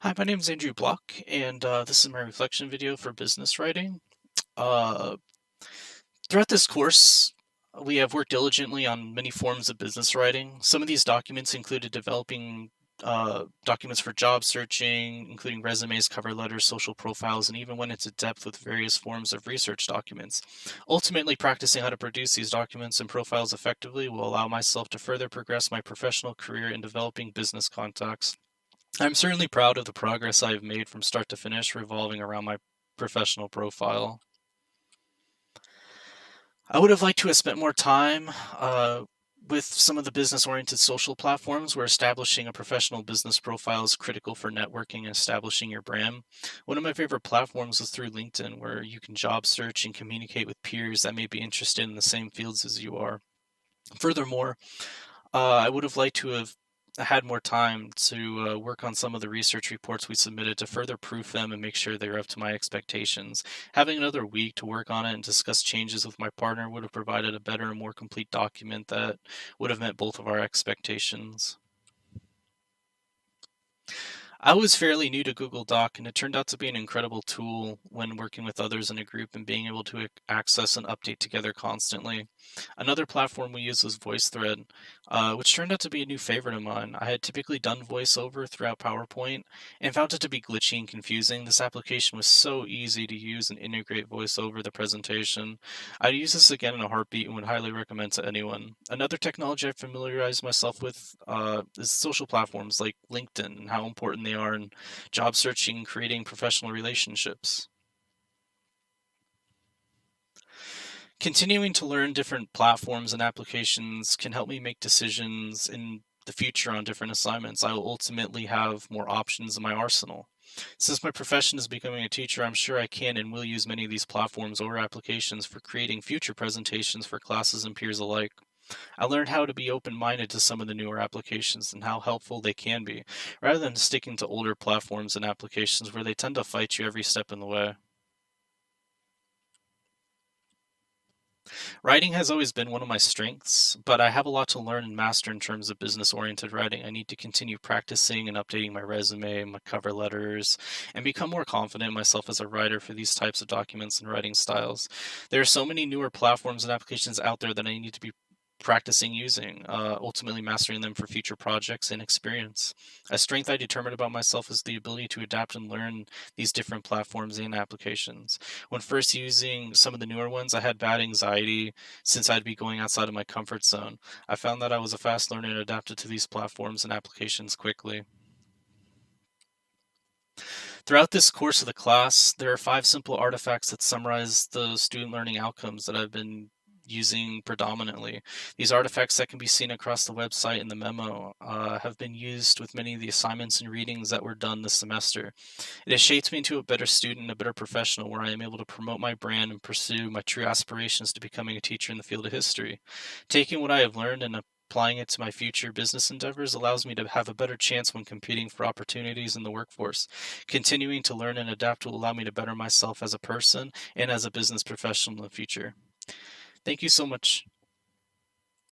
Hi, my name is Andrew Block, and this is my reflection video for business writing. Uh, Throughout this course, we have worked diligently on many forms of business writing. Some of these documents included developing documents for job searching, including resumes, cover letters, social profiles, and even went into depth with various forms of research documents. Ultimately, practicing how to produce these documents and profiles effectively will allow myself to further progress my professional career in developing business contacts. I'm certainly proud of the progress I've made from start to finish revolving around my professional profile. I would have liked to have spent more time with some of the business oriented social platforms where establishing a professional business profile is critical for networking and establishing your brand. One of my favorite platforms was through LinkedIn, where you can job search and communicate with peers that may be interested in the same fields as you are. Furthermore, I would have liked to have had more time to work on some of the research reports we submitted to further proof them and make sure they're up to my expectations. Having another week to work on it and discuss changes with my partner would have provided a better and more complete document that would have met both of our expectations. I was fairly new to Google Doc, and it turned out to be an incredible tool when working with others in a group and being able to access and update together constantly. Another platform we used was VoiceThread, which turned out to be a new favorite of mine. I had typically done voiceover throughout PowerPoint and found it to be glitchy and confusing. This application was so easy to use and integrate voice over the presentation. I'd use this again in a heartbeat and would highly recommend to anyone. Another technology I familiarized myself with is social platforms like LinkedIn and how important they are in job searching and creating professional relationships. Continuing to learn different platforms and applications can help me make decisions in the future on different assignments. I will ultimately have more options in my arsenal. Since my profession is becoming a teacher, I'm sure I can and will use many of these platforms or applications for creating future presentations for classes and peers alike. I learned how to be open minded to some of the newer applications and how helpful they can be, rather than sticking to older platforms and applications where they tend to fight you every step in the way. Writing has always been one of my strengths, but I have a lot to learn and master in terms of business oriented writing. I need to continue practicing and updating my resume, my cover letters, and become more confident in myself as a writer for these types of documents and writing styles. There are so many newer platforms and applications out there that I need to be practicing using, ultimately mastering them for future projects and experience. A strength I determined about myself is the ability to adapt and learn these different platforms and applications. When first using some of the newer ones, I had bad anxiety since I'd be going outside of my comfort zone. I found that I was a fast learner and adapted to these platforms and applications quickly. Throughout this course of the class, there are five simple artifacts that summarize the student learning outcomes that I've been using predominantly. These artifacts that can be seen across the website in the memo have been used with many of the assignments and readings that were done this semester. It has shaped me into a better student and a better professional where I am able to promote my brand and pursue my true aspirations to becoming a teacher in the field of history. Taking what I have learned and applying it to my future business endeavors allows me to have a better chance when competing for opportunities in the workforce. Continuing to learn and adapt will allow me to better myself as a person and as a business professional in the future. Thank you so much.